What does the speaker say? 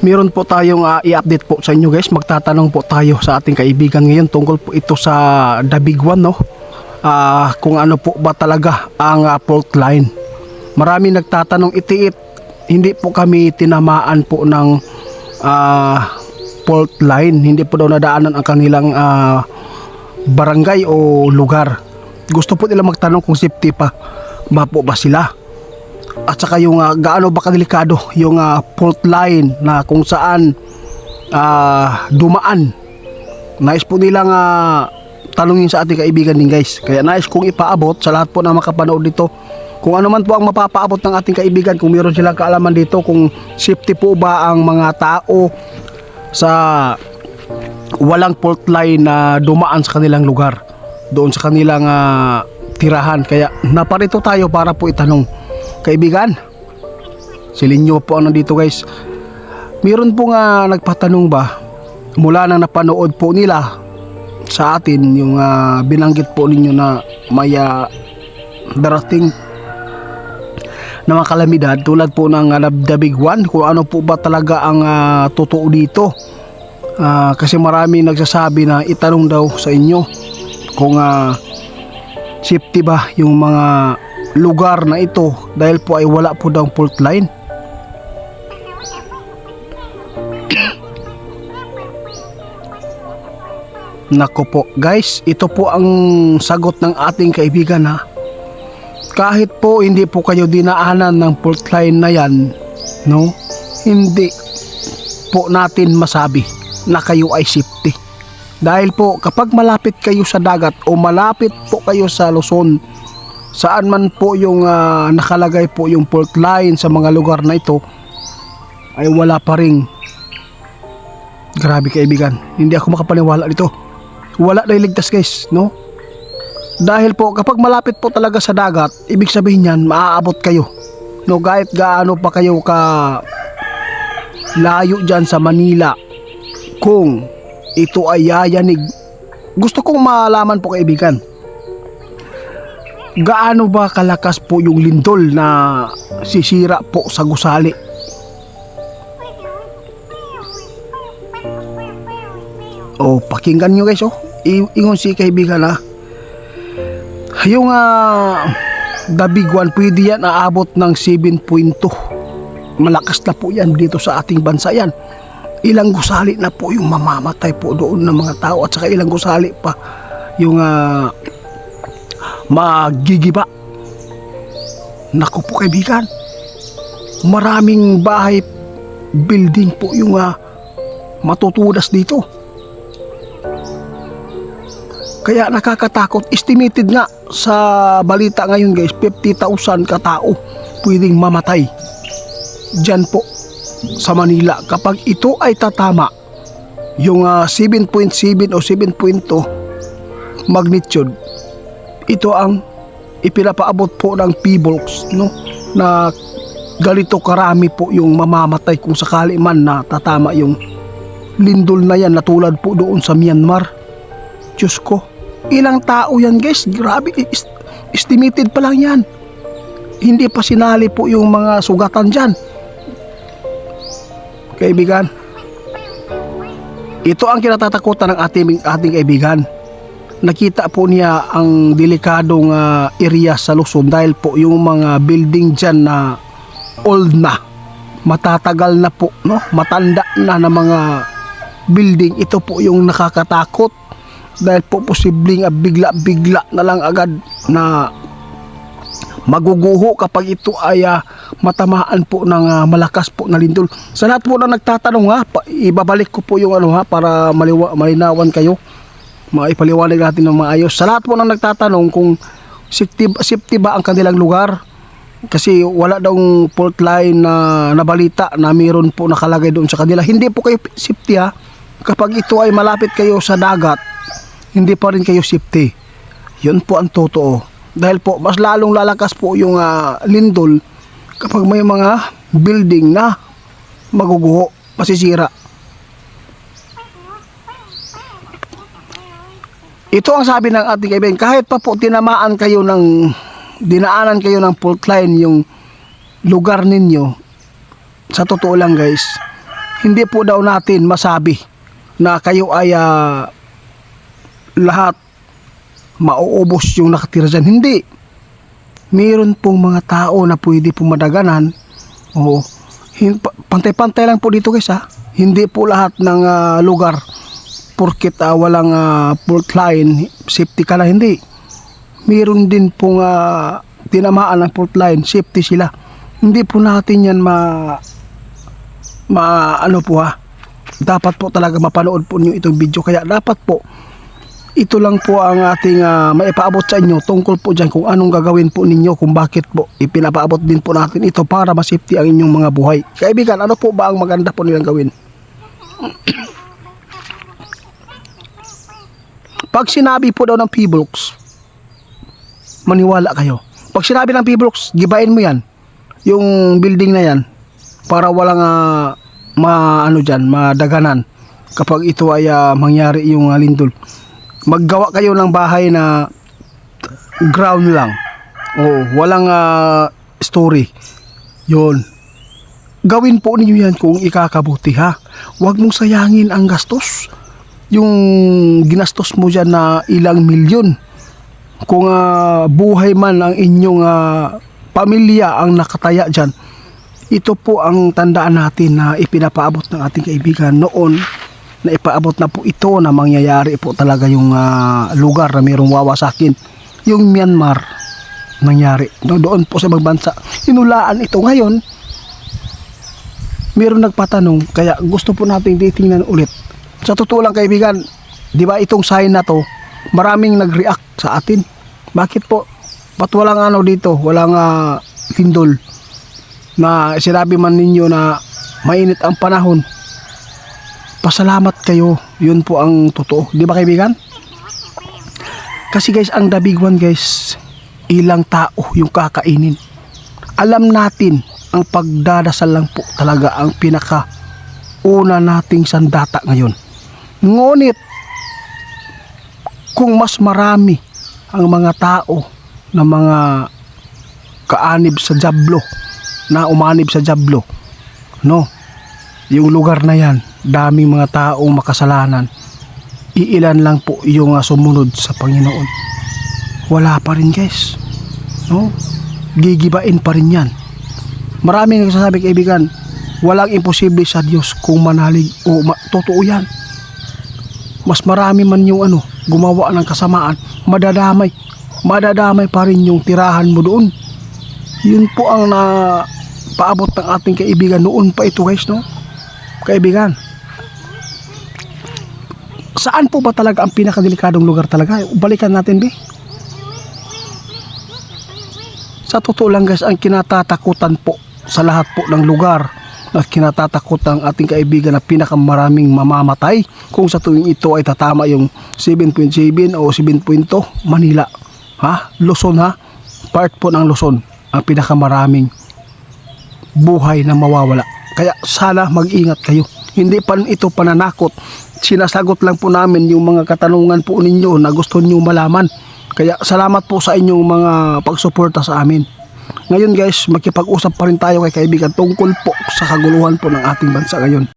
Meron po tayong i-update po sa inyo guys. Magtatanong po tayo sa ating kaibigan ngayon tungkol po ito sa The Big One, no? Kung ano po ba talaga ang fault line. Marami nagtatanong itiit. Hindi po kami tinamaan po ng fault line. Hindi po daw nadaanan ang kanilang barangay o lugar. Gusto po nila magtanong kung safety pa ba po ba sila. At saka yung gaano ba kadelikado yung fault line na kung saan dumaan. Nais po nilang tanungin sa ating kaibigan din guys. Kaya nais kong ipaabot sa lahat po na makapanood dito. Kung ano man po ang mapapaabot ng ating kaibigan, kung meron silang kaalaman dito, kung safety po ba ang mga tao sa walang fault line na dumaan sa kanilang lugar, doon sa kanilang tirahan. Kaya naparito tayo para po itanong. Kaibigan, si Linyo po ang nandito guys. Meron po nga nagpatanong ba mula nang napanood po nila sa atin yung binanggit po ninyo na may darating na mga kalamidad tulad po ng The Big One, kung ano po ba talaga ang totoo dito. Kasi marami nagsasabi na itanong daw sa inyo kung safety ba yung mga lugar na ito dahil po ay wala po daw fault line. Nako po guys, ito po ang sagot ng ating kaibigan Kahit po hindi po kayo dinaanan ng fault line na yan, no, hindi po natin masabi na kayo ay safety. Dahil po kapag malapit kayo sa dagat o malapit po kayo sa Luzon, saan man po yung nakalagay po yung fault line sa mga lugar na ito, ay wala pa ring, grabe kaibigan, hindi ako makapaniwala dito, wala na iligtas guys, no? Dahil po kapag malapit po talaga sa dagat, ibig sabihin yan maaabot kayo, no? Kahit gaano pa kayo ka layo dyan sa Manila, kung ito ay yayanig. Gusto kong malaman po kaibigan, gaano ba kalakas po yung lindol na sisira po sa gusali? Pakinggan nyo guys, ingon si kaibigan yung The Big One, pwede yan aabot ng 7.2. Malakas na po yan dito sa ating bansa yan. Ilang gusali na po yung mamamatay po doon ng mga tao, at saka ilang gusali pa yung magigiba. Naku po kaibigan, maraming bahay, building po yung matutudas dito. Kaya nakakatakot. Estimated nga sa balita ngayon guys, 50,000 katao pwedeng mamatay dyan po sa Manila kapag ito ay tatama yung 7.7 o 7.2 magnitude. Ito ang ipinapaabot po ng PBOLCS, no, na ganito karami po yung mamamatay kung sakali man na tatama yung lindol na yan, na tulad po doon sa Myanmar. Diyos ko, ilang tao yan guys, grabe, estimated pa lang yan, hindi pa sinali po yung mga sugatan dyan. Kaibigan, ito ang kinatatakutan ng ating kaibigan. Nakita po niya ang delikadong area sa Luzon dahil po yung mga building dyan na old na, matatagal na po, no? Matanda na mga building. Ito po yung nakakatakot dahil po posibleng bigla-bigla na lang agad na maguguho kapag ito ay matamaan po ng malakas po na lindol. Sa lahat po na nagtatanong ibabalik ko po yung para malinawan kayo, maipaliwanag natin ng maayos. Sa lahat po na nagtatanong kung safety ba ang kanilang lugar, kasi wala daw fault line na nabalita na mayroon po nakalagay doon sa kanila. Hindi po kayo safety kapag ito ay malapit kayo sa dagat, hindi pa rin kayo safety. Yun po ang totoo. Dahil po mas lalong lalakas po yung lindol kapag may mga building na maguguho, masisira. Ito ang sabi ng ating kaibigan, kahit pa po dinaanan kayo ng fault line yung lugar ninyo, sa totoo lang guys, hindi po daw natin masabi na kayo ay lahat mauubos yung nakatira dyan. Hindi. Meron pong mga tao na pwede pong madaganan. O pantay-pantay lang po dito guys ha. Hindi po lahat ng lugar porket walang fault line, safety ka na, hindi. Meron din pong tinamaan ng fault line, safety sila. Hindi po natin yan ano po ha. Dapat po talaga mapanood po niyo itong video. Kaya dapat po ito lang po ang ating maipaabot sa inyo tungkol po dyan kung anong gagawin po ninyo, kung bakit po ipinapaabot din po natin ito para ma-safety ang inyong mga buhay. Kaibigan, ano po ba ang maganda po nilang gawin? Pag sinabi po daw ng P-Blocks, maniwala kayo. Pag sinabi ng P-Blocks, gibain mo yan, yung building na yan, para walang madaganan kapag ito ay mangyari yung lindol. Maggawa kayo ng bahay na ground lang. Walang story. Yun. Gawin po ninyo yan kung ikakabuti ha. Huwag mong sayangin ang gastos. Yung ginastos mo dyan na ilang milyon. Kung buhay man ang inyong pamilya ang nakataya dyan, ito po ang tandaan natin na ipinapaabot ng ating kaibigan noon, na ipaabot na po ito na mangyayari po talaga yung lugar na mayroong wawasakin. Yung Myanmar nangyari doon po sa magbansa, inulaan ito. Ngayon mayroong nagpatanong, kaya gusto po nating titingnan ulit. Sa totoo lang kaibigan, di ba itong sign na to, maraming nag-react sa atin. Bakit po? Ba't walang dito, walang lindol? Na sinabi man ninyo na mainit ang panahon. Pasalamat kayo, yun po ang totoo. Di ba kaibigan? Kasi guys, ang the big one guys, ilang tao yung kakainin. Alam natin, ang pagdadasal lang po talaga ang pinaka una nating sandata ngayon. Ngunit kung mas marami ang mga tao na mga kaanib sa Diablo, na umanib sa Diablo, no, yung lugar na yan, daming mga taong makasalanan, iilan lang po yung sumunod sa Panginoon. Wala pa rin guys, no, gigibain pa rin yan. Maraming nagsasabi kaibigan, walang imposible sa Diyos kung manalig. Totoo yan. Mas marami man yung gumawa ng kasamaan, madadamay pa rin yung tirahan mo doon. Yun po ang paabot ng ating kaibigan noon pa ito guys, no? Kaibigan, saan po ba talaga ang pinakadelikadong lugar talaga? Balikan natin, be. Sa totoo lang guys, ang kinatatakutan po sa lahat po ng lugar na kinatatakot ang ating kaibigan na pinakamaraming mamamatay kung sa tuwing ito ay tatama yung 7.7 o 7.2 Manila, Luzon part po ng Luzon ang pinakamaraming buhay na mawawala. Kaya sana mag-ingat kayo. Hindi pa ito pananakot, sinasagot lang po namin yung mga katanungan po ninyo na gusto niyo malaman. Kaya salamat po sa inyong mga pagsuporta sa amin. Ngayon guys, makipag-usap pa rin tayo kay kaibigan tungkol po sa kaguluhan po ng ating bansa ngayon.